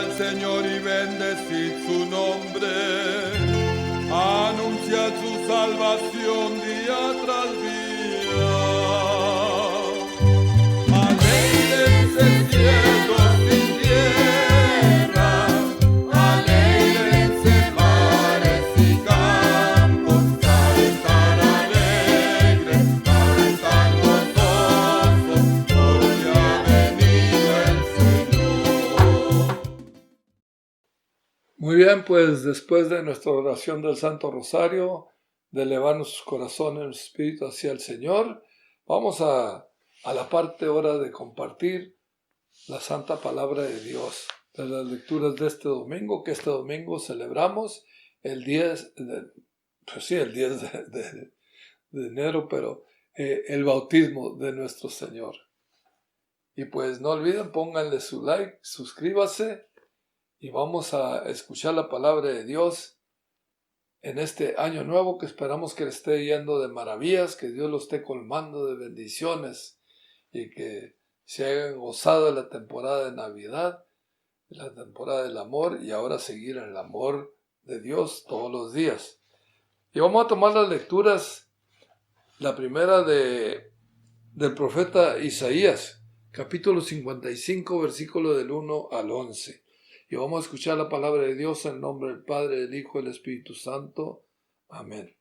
al Señor y bendecid su nombre. Anunciad su salvación día tras día. Alégrense cielos sin tierra, alégrense mares y campos, cantar alegres, cantar gozosos, porque ha venido el Señor. Muy bien, pues después de nuestra oración del Santo Rosario, de elevar nuestros corazones en el Espíritu hacia el Señor, vamos a la parte ahora de compartir la Santa Palabra de Dios, de las lecturas de este domingo, que este domingo celebramos el 10 de enero, pero el bautismo de nuestro Señor. Y pues no olviden, pónganle su like, suscríbase y vamos a escuchar la palabra de Dios en este año nuevo, que esperamos que le esté yendo de maravillas, que Dios lo esté colmando de bendiciones y que se hayan gozado de la temporada de Navidad, de la temporada del amor, y ahora seguir en el amor de Dios todos los días. Y vamos a tomar las lecturas, la primera del profeta Isaías, capítulo 55, versículo del 1 al 11. Y vamos a escuchar la palabra de Dios en el nombre del Padre, del Hijo y del Espíritu Santo. Amén.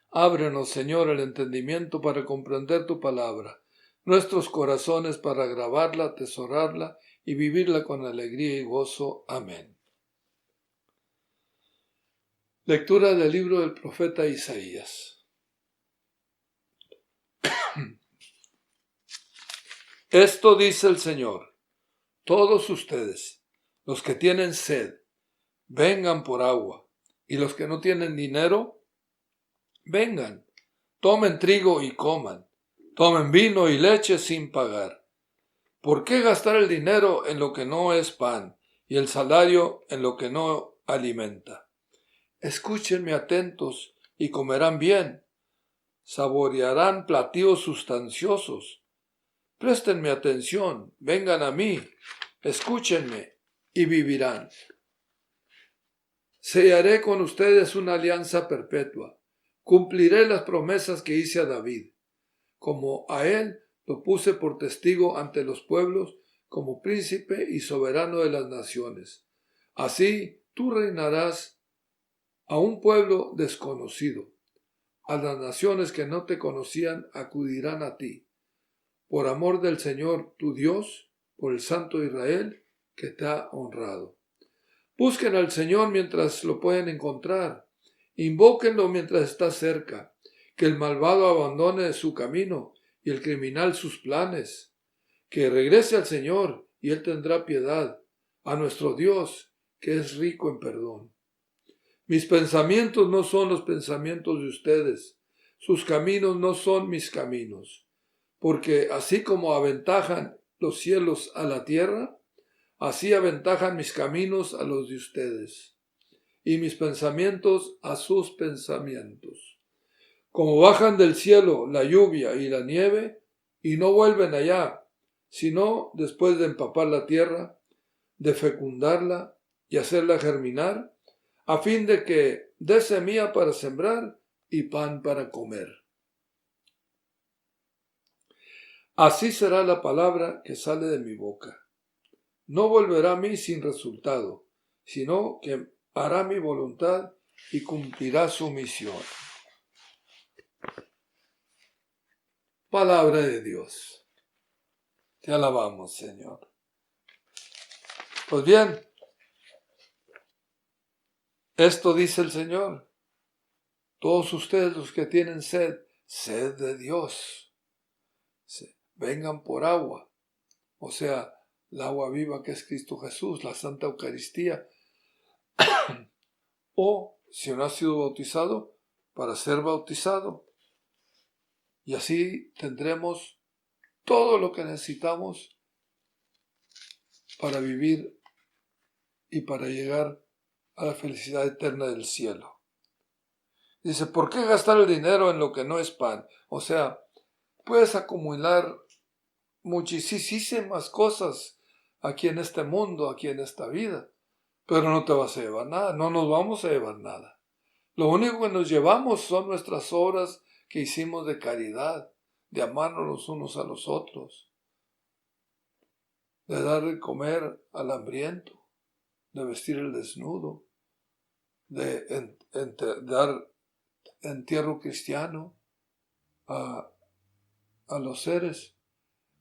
Ábrenos, Señor, el entendimiento para comprender tu palabra, nuestros corazones para grabarla, atesorarla y vivirla con alegría y gozo. Amén. Lectura del libro del profeta Isaías. Esto dice el Señor: todos ustedes, los que tienen sed, vengan por agua, y los que no tienen dinero, vengan, tomen trigo y coman, tomen vino y leche sin pagar. ¿Por qué gastar el dinero en lo que no es pan y el salario en lo que no alimenta? Escúchenme atentos y comerán bien, saborearán platillos sustanciosos. Préstenme atención, vengan a mí, escúchenme y vivirán. Sellaré con ustedes una alianza perpetua, cumpliré las promesas que hice a David. Como a él lo puse por testigo ante los pueblos, como príncipe y soberano de las naciones. Así tú reinarás a un pueblo desconocido. A las naciones que no te conocían acudirán a ti. Por amor del Señor tu Dios, por el Santo Israel que te ha honrado. Busquen al Señor mientras lo pueden encontrar. Invóquenlo mientras está cerca. Que el malvado abandone su camino y el criminal sus planes. Que regrese al Señor y Él tendrá piedad. A nuestro Dios, que es rico en perdón. Mis pensamientos no son los pensamientos de ustedes. Sus caminos no son mis caminos. Porque así como aventajan los cielos a la tierra, así aventajan mis caminos a los de ustedes, y mis pensamientos a sus pensamientos. Como bajan del cielo la lluvia y la nieve, y no vuelven allá, sino después de empapar la tierra, de fecundarla y hacerla germinar, a fin de que dé semilla para sembrar y pan para comer. Así será la palabra que sale de mi boca. No volverá a mí sin resultado, sino que hará mi voluntad y cumplirá su misión. Palabra de Dios. Te alabamos, Señor. Pues bien, esto dice el Señor. Todos ustedes los que tienen sed, sed de Dios, vengan por agua, o sea, el agua viva que es Cristo Jesús, la Santa Eucaristía, o si no ha sido bautizado, para ser bautizado. Y así tendremos todo lo que necesitamos para vivir y para llegar a la felicidad eterna del cielo. Dice, ¿por qué gastar el dinero en lo que no es pan? O sea, puedes acumular muchísimas cosas aquí en este mundo, aquí en esta vida, pero no te vas a llevar nada, no nos vamos a llevar nada. Lo único que nos llevamos son nuestras obras que hicimos de caridad, de amarnos los unos a los otros, de dar de comer al hambriento, de vestir el desnudo, de dar entierro cristiano a los seres.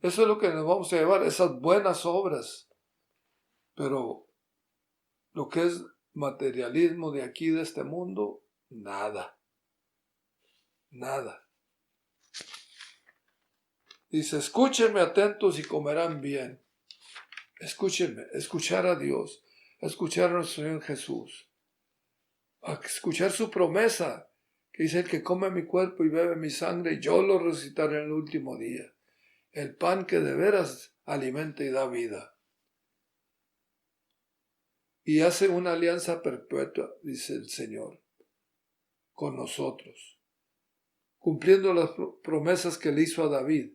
Eso es lo que nos vamos a llevar, esas buenas obras. Pero lo que es materialismo de aquí, de este mundo, nada. Nada. Dice, escúchenme atentos y comerán bien. Escúchenme, escuchar a Dios, escuchar a nuestro Señor Jesús, a escuchar su promesa, que dice, el que come mi cuerpo y bebe mi sangre, yo lo resucitaré en el último día. El pan que de veras alimenta y da vida. Y hace una alianza perpetua, dice el Señor, con nosotros, cumpliendo las promesas que le hizo a David,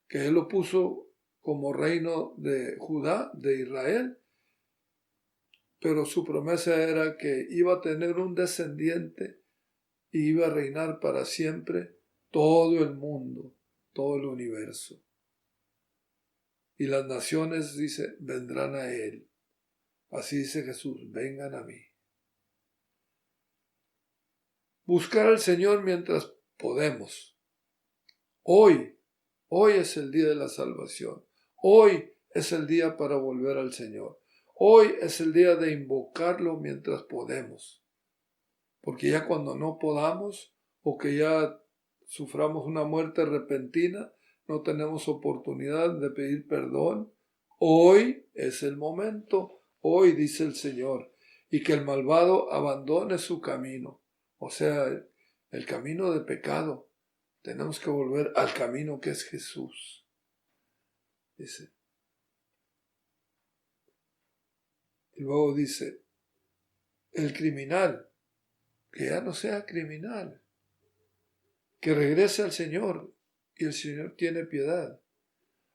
que él lo puso como reino de Judá, de Israel, pero su promesa era que iba a tener un descendiente y iba a reinar para siempre todo el mundo, todo el universo. Y las naciones, dice, vendrán a él. Así dice Jesús, vengan a mí. Buscar al Señor mientras podemos. Hoy es el día de la salvación. Hoy es el día para volver al Señor. Hoy es el día de invocarlo mientras podemos. Porque ya cuando no podamos o que ya suframos una muerte repentina, no tenemos oportunidad de pedir perdón. Hoy es el momento. Hoy dice el Señor. Y que el malvado abandone su camino. O sea, el camino de pecado. Tenemos que volver al camino que es Jesús. Dice. Y luego dice, el criminal, que ya no sea criminal, que regrese al Señor, y el Señor tiene piedad.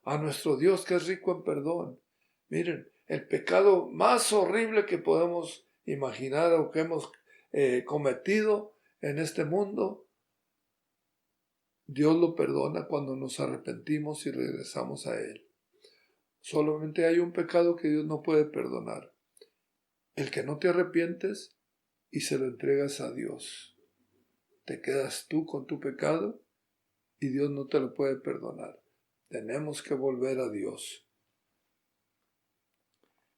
A nuestro Dios que es rico en perdón. Miren, el pecado más horrible que podemos imaginar o que hemos cometido en este mundo, Dios lo perdona cuando nos arrepentimos y regresamos a Él. Solamente hay un pecado que Dios no puede perdonar. El que no te arrepientes y se lo entregas a Dios. Te quedas tú con tu pecado y Dios no te lo puede perdonar. Tenemos que volver a Dios.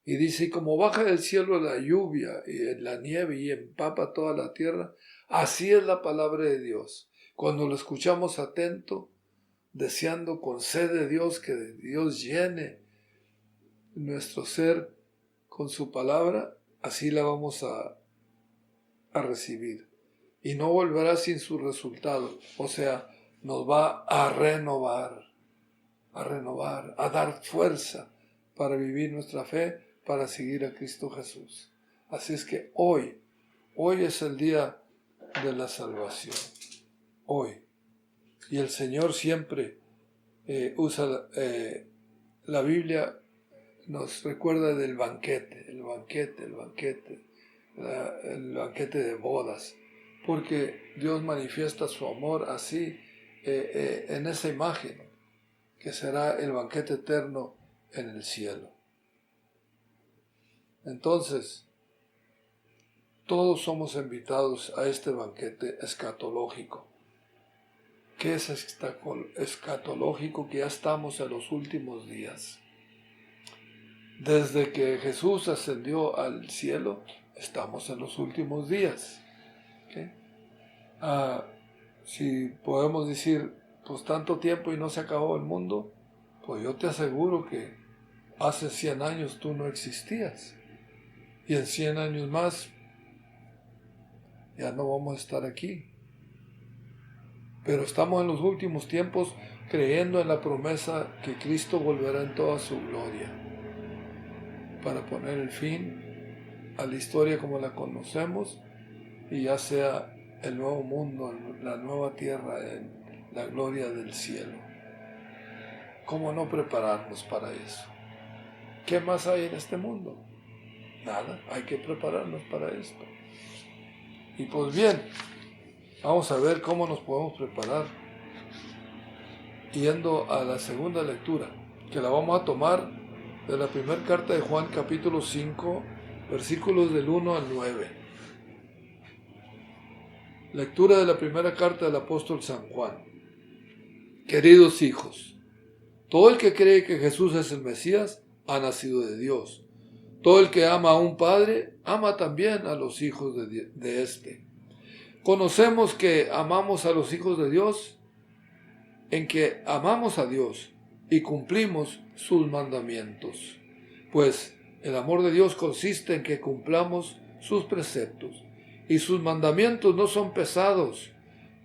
Y dice, y como baja del cielo la lluvia y la nieve y empapa toda la tierra, así es la palabra de Dios. Cuando lo escuchamos atento, deseando con sed de Dios, que Dios llene nuestro ser con su palabra, así la vamos a recibir. Y no volverá sin su resultado. O sea, nos va a renovar, a dar fuerza para vivir nuestra fe, para seguir a Cristo Jesús. Así es que hoy es el día de la salvación. Hoy. Y el Señor siempre usa la Biblia, nos recuerda del banquete, el banquete de bodas, porque Dios manifiesta su amor así en esa imagen, que será el banquete eterno en el cielo. Entonces, todos somos invitados a este banquete escatológico. ¿Qué es escatológico? Que ya estamos en los últimos días. Desde que Jesús ascendió al cielo, estamos en los últimos días. ¿Okay? Si podemos decir, pues tanto tiempo y no se acabó el mundo, pues yo te aseguro que hace 100 años tú no existías. Y en 100 años más ya no vamos a estar aquí. Pero estamos en los últimos tiempos creyendo en la promesa que Cristo volverá en toda su gloria para poner el fin a la historia como la conocemos y ya sea el nuevo mundo, la nueva tierra, en la gloria del cielo. ¿Cómo no prepararnos para eso? ¿Qué más hay en este mundo? Nada, hay que prepararnos para esto. Y pues bien, vamos a ver cómo nos podemos preparar yendo a la segunda lectura, que la vamos a tomar de la primera carta de Juan, capítulo 5, versículos del 1 al 9. Lectura de la primera carta del apóstol San Juan. Queridos hijos, todo el que cree que Jesús es el Mesías ha nacido de Dios. Todo el que ama a un padre, ama también a los hijos de éste. Conocemos que amamos a los hijos de Dios en que amamos a Dios y cumplimos sus mandamientos. Pues el amor de Dios consiste en que cumplamos sus preceptos. Y sus mandamientos no son pesados,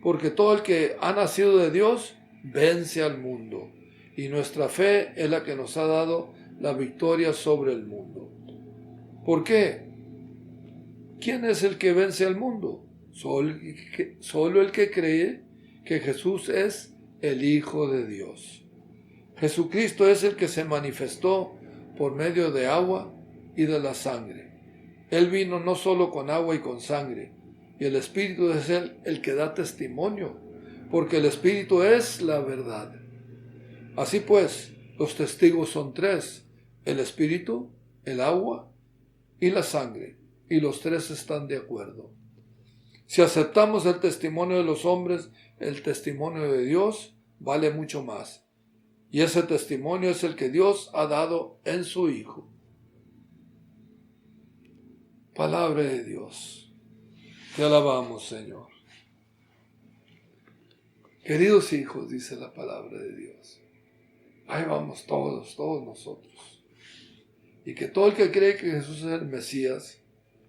porque todo el que ha nacido de Dios vence al mundo. Y nuestra fe es la que nos ha dado la victoria sobre el mundo. ¿Por qué? ¿Quién es el que vence al mundo? Solo el que cree que Jesús es el Hijo de Dios. Jesucristo es el que se manifestó por medio de agua y de la sangre. Él vino no solo con agua y con sangre, y el Espíritu es el que da testimonio, porque el Espíritu es la verdad. Así pues, los testigos son tres: el Espíritu, el agua y la sangre, y los tres están de acuerdo. Si aceptamos el testimonio de los hombres, el testimonio de Dios vale mucho más. Y ese testimonio es el que Dios ha dado en su Hijo. Palabra de Dios. Te alabamos, Señor. Queridos hijos, dice la palabra de Dios. Ahí vamos todos nosotros. Y que todo el que cree que Jesús es el Mesías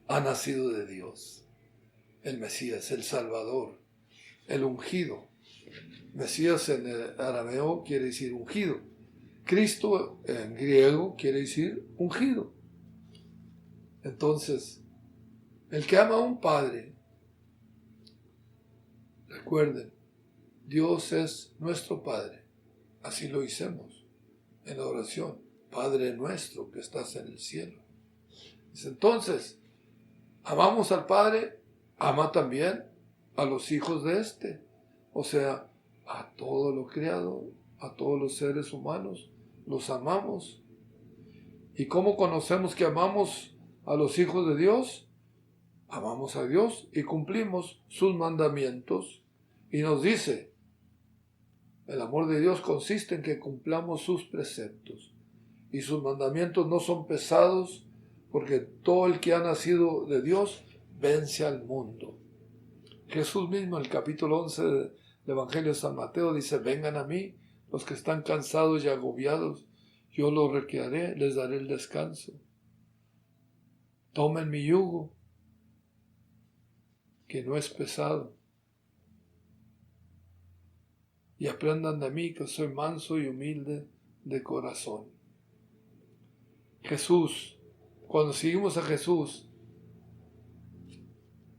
ha nacido de Dios. El Mesías, el Salvador, el ungido. Mesías en el arameo quiere decir ungido. Cristo en griego quiere decir ungido. Entonces, el que ama a un padre, recuerden, Dios es nuestro Padre. Así lo hicimos en la oración. Padre nuestro que estás en el cielo. Entonces, amamos al Padre, ama también a los hijos de éste. O sea, a todo lo creado, a todos los seres humanos, los amamos. ¿Y cómo conocemos que amamos a los hijos de Dios? Amamos a Dios y cumplimos sus mandamientos. Y nos dice, el amor de Dios consiste en que cumplamos sus preceptos. Y sus mandamientos no son pesados, porque todo el que ha nacido de Dios vence al mundo. Jesús mismo en el capítulo 11 del Evangelio de San Mateo dice, vengan a mí los que están cansados y agobiados, yo los recrearé, les daré el descanso. Tomen mi yugo, que no es pesado, y aprendan de mí, que soy manso y humilde de corazón. Jesús, cuando seguimos a Jesús,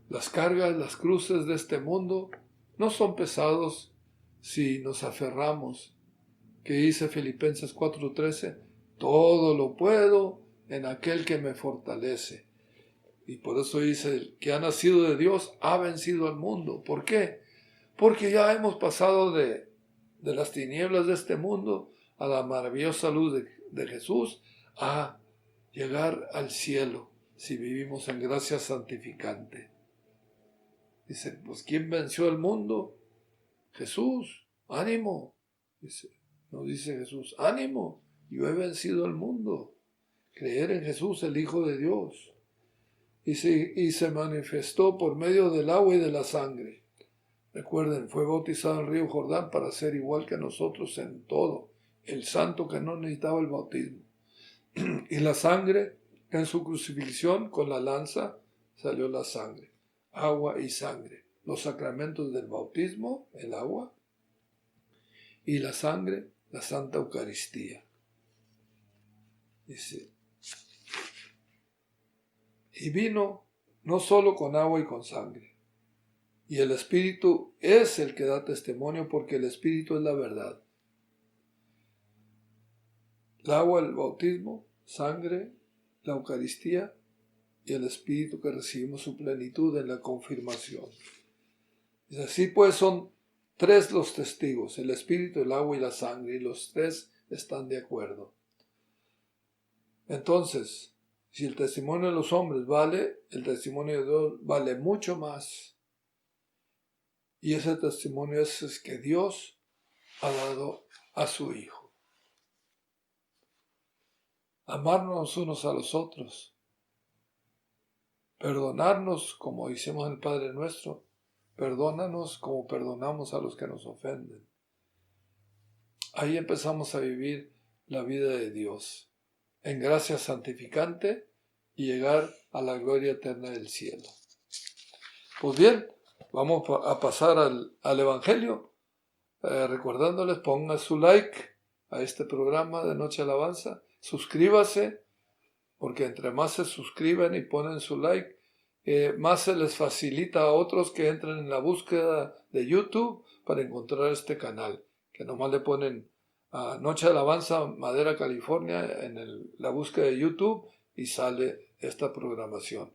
las cargas, las cruces de este mundo no son pesados si nos aferramos, que dice Filipenses 4:13, todo lo puedo en aquel que me fortalece. Y por eso dice, el que ha nacido de Dios ha vencido al mundo. ¿Por qué? Porque ya hemos pasado de las tinieblas de este mundo a la maravillosa luz de Jesús, a llegar al cielo si vivimos en gracia santificante. Dice, pues ¿quién venció al mundo? Jesús, ánimo. Nos dice Jesús, ánimo, yo he vencido al mundo. Creer en Jesús, el Hijo de Dios. Y se manifestó por medio del agua y de la sangre. Recuerden, fue bautizado en el río Jordán para ser igual que nosotros en todo. El santo que no necesitaba el bautismo. Y la sangre, en su crucifixión con la lanza, salió la sangre. Agua y sangre. Los sacramentos del bautismo, el agua, y la sangre, la Santa Eucaristía. Dice, y vino no solo con agua y con sangre. Y el Espíritu es el que da testimonio, porque el Espíritu es la verdad. El agua, el bautismo, sangre, la Eucaristía y el Espíritu, que recibimos su plenitud en la confirmación. Y así pues son tres los testigos, el Espíritu, el agua y la sangre, y los tres están de acuerdo. Entonces, si el testimonio de los hombres vale, el testimonio de Dios vale mucho más. Y ese testimonio es que Dios ha dado a su Hijo. Amarnos unos a los otros. Perdonarnos como hicimos en el Padre Nuestro. Perdónanos como perdonamos a los que nos ofenden. Ahí empezamos a vivir la vida de Dios, en gracia santificante y llegar a la gloria eterna del cielo. Pues bien, vamos a pasar al Evangelio, recordándoles, pongan su like a este programa de Noche Alabanza, suscríbase, porque entre más se suscriben y ponen su like, más se les facilita a otros que entren en la búsqueda de YouTube para encontrar este canal, que nomás le ponen a Noche de Alabanza Madera, California en la búsqueda de YouTube y sale esta programación.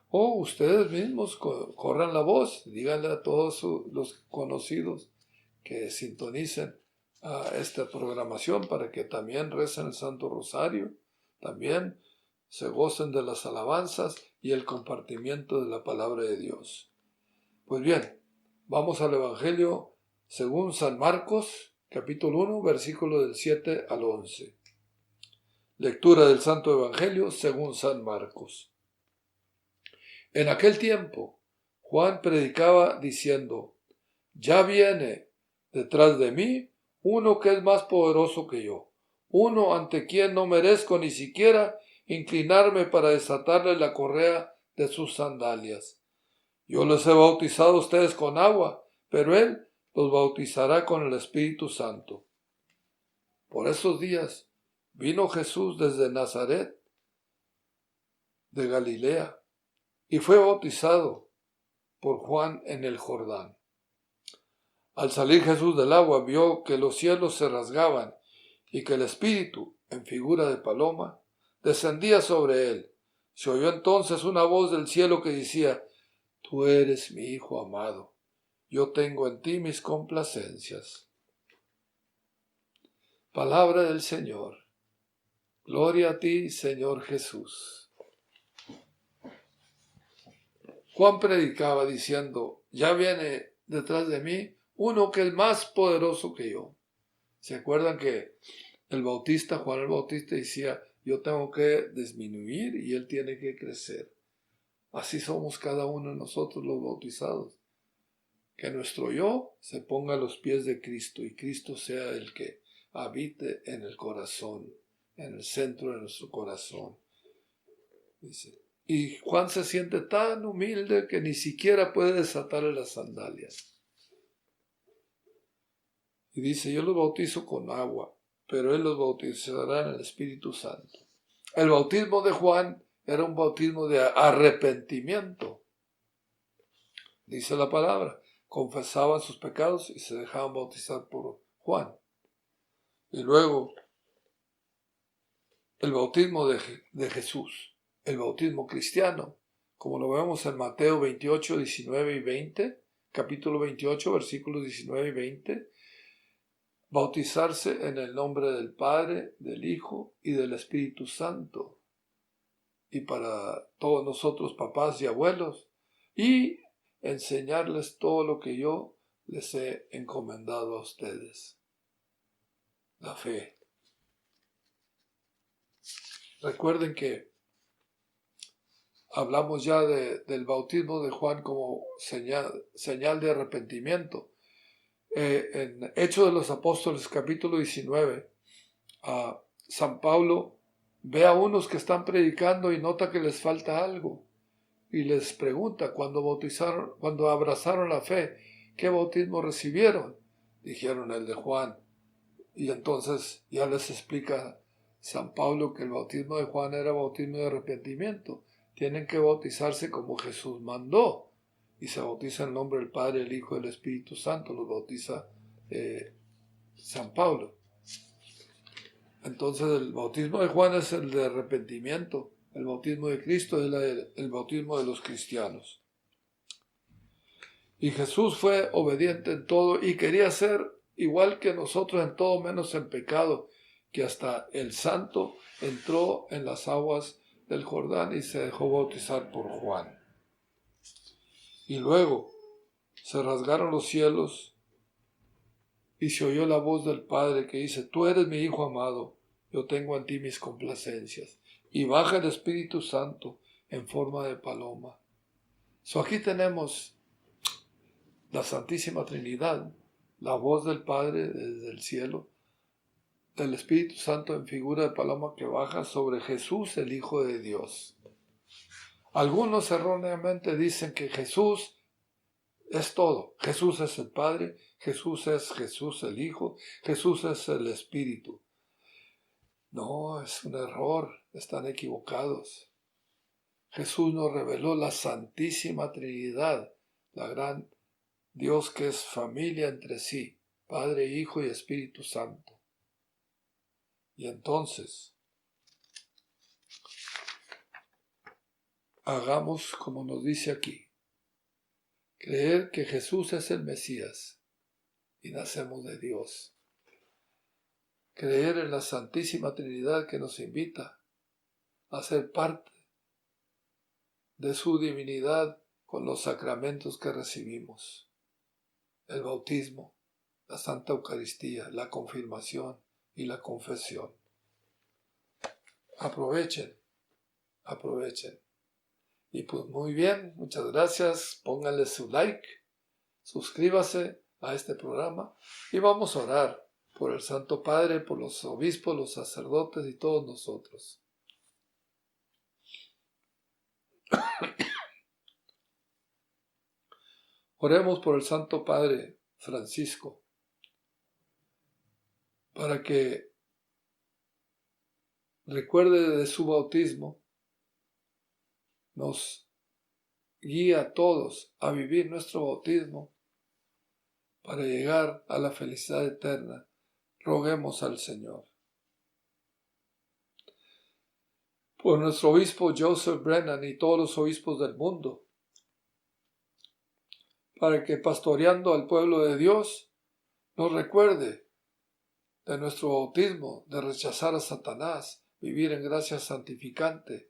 O ustedes mismos corran la voz, díganle a todos los conocidos que sintonicen a esta programación para que también recen el Santo Rosario, también se gocen de las alabanzas y el compartimiento de la palabra de Dios. Pues bien, vamos al Evangelio según San Marcos, capítulo 1, versículo del 7 al 11. Lectura del Santo Evangelio según San Marcos. En aquel tiempo, Juan predicaba diciendo: Ya viene detrás de mí uno que es más poderoso que yo, uno ante quien no merezco ni siquiera inclinarme para desatarle la correa de sus sandalias. Yo les he bautizado a ustedes con agua, pero él los bautizará con el Espíritu Santo. Por esos días vino Jesús desde Nazaret de Galilea y fue bautizado por Juan en el Jordán. Al salir Jesús del agua vio que los cielos se rasgaban y que el Espíritu, en figura de paloma, descendía sobre él. Se oyó entonces una voz del cielo que decía: Tú eres mi Hijo amado, yo tengo en ti mis complacencias. Palabra del Señor. Gloria a ti, Señor Jesús. Juan predicaba diciendo: Ya viene detrás de mí uno que es más poderoso que yo. ¿Se acuerdan que el Bautista, Juan el Bautista, decía: Yo tengo que disminuir y él tiene que crecer? Así somos cada uno de nosotros los bautizados. Que nuestro yo se ponga a los pies de Cristo y Cristo sea el que habite en el corazón, en el centro de nuestro corazón. Dice. Y Juan se siente tan humilde que ni siquiera puede desatarle las sandalias. Y dice: Yo los bautizo con agua, pero él los bautizará en el Espíritu Santo. El bautismo de Juan era un bautismo de arrepentimiento. Dice la palabra: confesaban sus pecados y se dejaban bautizar por Juan. Y luego, el bautismo de Jesús, el bautismo cristiano, como lo vemos en Mateo 28, 19 y 20, capítulo 28, versículos 19 y 20, bautizarse en el nombre del Padre, del Hijo y del Espíritu Santo. Y para todos nosotros, papás y abuelos, y enseñarles todo lo que yo les he encomendado a ustedes. La fe. Recuerden que hablamos ya del bautismo de Juan como señal de arrepentimiento. En Hechos de los Apóstoles, capítulo 19, San Pablo ve a unos que están predicando y nota que les falta algo. Y les pregunta, cuando abrazaron la fe, ¿qué bautismo recibieron? Dijeron: el de Juan. Y entonces ya les explica San Pablo que el bautismo de Juan era bautismo de arrepentimiento. Tienen que bautizarse como Jesús mandó. Y se bautiza en el nombre del Padre, el Hijo y el Espíritu Santo. Los bautiza San Pablo. Entonces el bautismo de Juan es el de arrepentimiento, el bautismo de Cristo es el bautismo de los cristianos. Y Jesús fue obediente en todo y quería ser igual que nosotros en todo menos en pecado, que hasta el santo entró en las aguas del Jordán y se dejó bautizar por Juan. Y luego se rasgaron los cielos y se oyó la voz del Padre que dice: Tú eres mi Hijo amado, yo tengo en ti mis complacencias. Y baja el Espíritu Santo en forma de paloma. Aquí tenemos la Santísima Trinidad, la voz del Padre desde el cielo, del Espíritu Santo en figura de paloma que baja sobre Jesús, el Hijo de Dios. Algunos erróneamente dicen que Jesús es todo. Jesús es el Padre, Jesús es Jesús el Hijo, Jesús es el Espíritu. No, es un error, están equivocados. Jesús nos reveló la Santísima Trinidad, la gran Dios que es familia entre sí, Padre, Hijo y Espíritu Santo. Y entonces, hagamos como nos dice aquí, creer que Jesús es el Mesías y nacemos de Dios. Creer en la Santísima Trinidad que nos invita a ser parte de su divinidad con los sacramentos que recibimos. El bautismo, la Santa Eucaristía, la confirmación y la confesión. Aprovechen. Y pues muy bien, muchas gracias. Pónganle su like, suscríbase a este programa y vamos a orar por el Santo Padre, por los obispos, los sacerdotes y todos nosotros. Oremos por el Santo Padre Francisco, para que recuerde de su bautismo, nos guíe a todos a vivir nuestro bautismo para llegar a la felicidad eterna. Roguemos al Señor. Por nuestro obispo Joseph Brennan y todos los obispos del mundo, para que pastoreando al pueblo de Dios nos recuerde de nuestro bautismo, de rechazar a Satanás, vivir en gracia santificante,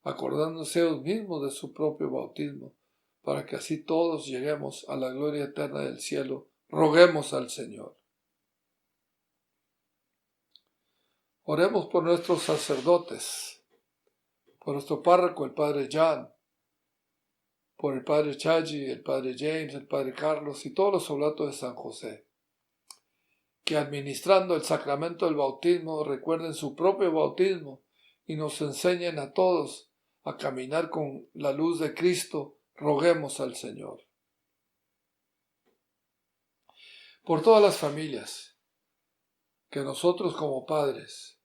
acordándose ellos mismos de su propio bautismo, para que así todos lleguemos a la gloria eterna del cielo. Roguemos al Señor. Oremos por nuestros sacerdotes, por nuestro párroco, el Padre Jan, por el Padre Chaji, el Padre James, el Padre Carlos y todos los oblatos de San José, que administrando el sacramento del bautismo recuerden su propio bautismo y nos enseñen a todos a caminar con la luz de Cristo. Roguemos al Señor. Por todas las familias, que nosotros como padres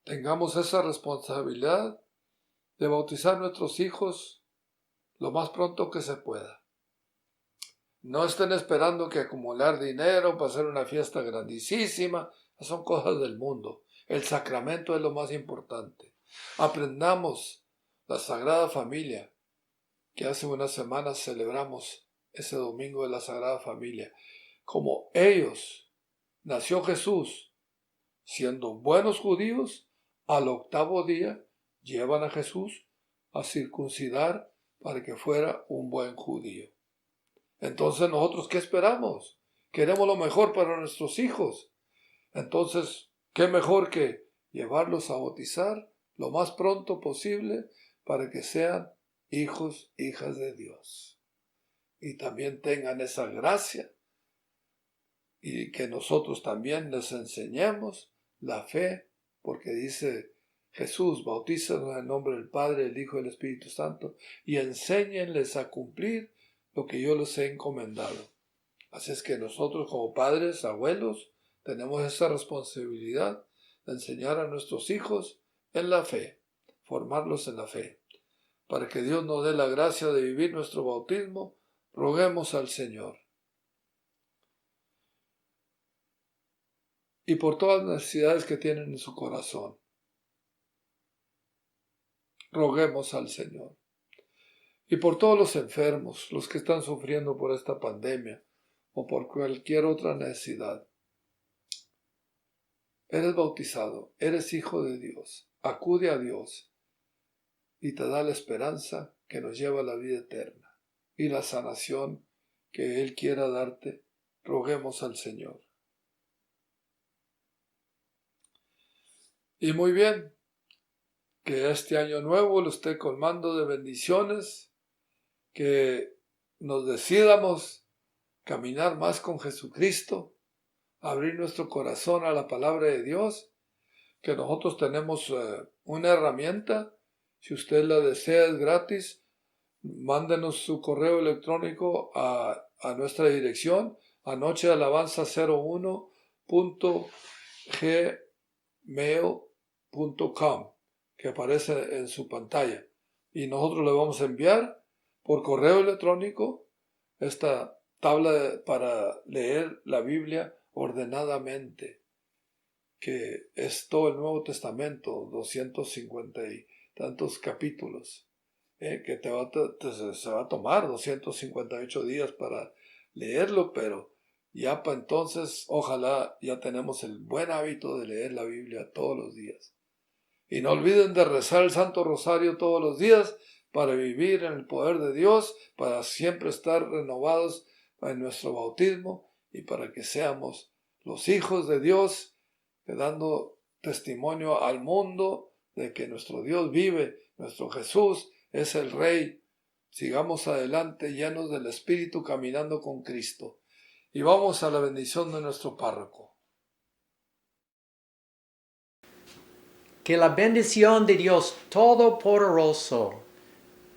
tengamos esa responsabilidad de bautizar a nuestros hijos lo más pronto que se pueda. No estén esperando que acumular dinero para hacer una fiesta grandísima. Son cosas del mundo. El sacramento es lo más importante. Aprendamos la Sagrada Familia, que hace unas semanas celebramos ese domingo de la Sagrada Familia. Como ellos, nació Jesús, siendo buenos judíos, al 8º día llevan a Jesús a circuncidar para que fuera un buen judío. Entonces nosotros, ¿qué esperamos? Queremos lo mejor para nuestros hijos. Entonces, ¿qué mejor que llevarlos a bautizar lo más pronto posible para que sean hijos, hijas de Dios? Y también tengan esa gracia y que nosotros también les enseñemos la fe, porque dice Jesús: bautízanos en el nombre del Padre, del Hijo y del Espíritu Santo, y enséñenles a cumplir lo que yo les he encomendado. Así es que nosotros como padres, abuelos, tenemos esa responsabilidad de enseñar a nuestros hijos en la fe, formarlos en la fe. Para que Dios nos dé la gracia de vivir nuestro bautismo, roguemos al Señor. y por todas las necesidades que tienen en su corazón. Roguemos al Señor. Y por todos los enfermos, los que están sufriendo por esta pandemia o por cualquier otra necesidad. Eres bautizado, eres hijo de Dios, acude a Dios y te da la esperanza que nos lleva a la vida eterna y la sanación que Él quiera darte. Roguemos al Señor. Y muy bien, que este año nuevo lo esté colmando de bendiciones, que nos decidamos caminar más con Jesucristo, abrir nuestro corazón a la palabra de Dios, que nosotros tenemos una herramienta, si usted la desea es gratis, mándenos su correo electrónico a nuestra dirección, anochealabanza01.gmail.com, que aparece en su pantalla, y nosotros le vamos a enviar por correo electrónico esta tabla para leer la Biblia ordenadamente, que es todo el Nuevo Testamento, 250 y tantos capítulos, que se va a tomar 258 días para leerlo, pero ya para entonces ojalá ya tenemos el buen hábito de leer la Biblia todos los días. Y no olviden de rezar el Santo Rosario todos los días para vivir en el poder de Dios, para siempre estar renovados en nuestro bautismo y para que seamos los hijos de Dios, dando testimonio al mundo de que nuestro Dios vive, nuestro Jesús es el Rey. Sigamos adelante llenos del Espíritu, caminando con Cristo. Y vamos a la bendición de nuestro párroco. Que la bendición de Dios Todopoderoso,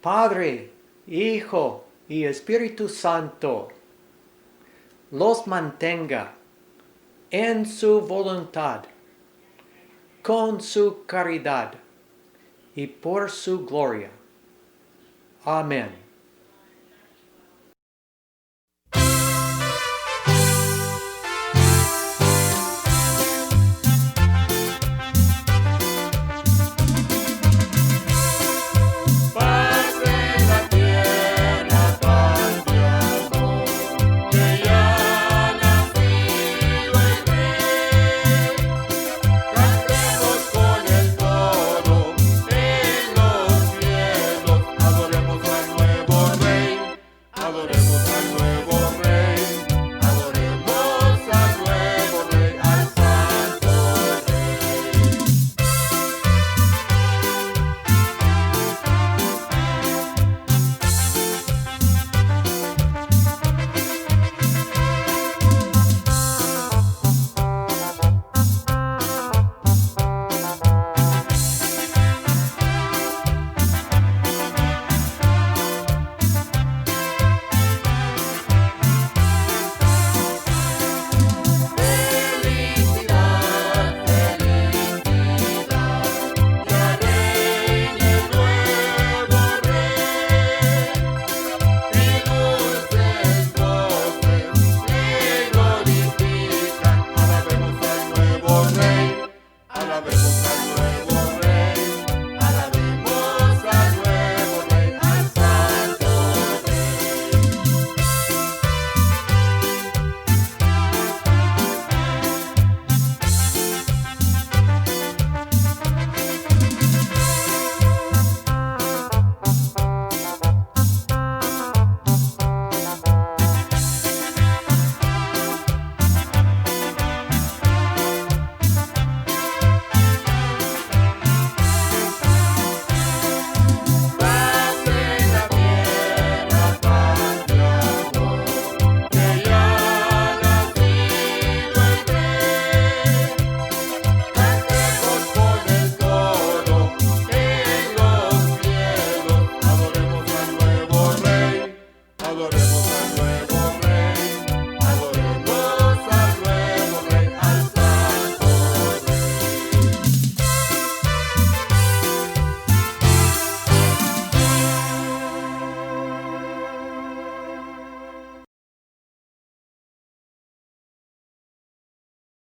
Padre, Hijo y Espíritu Santo, los mantenga en su voluntad, con su caridad y por su gloria. Amén.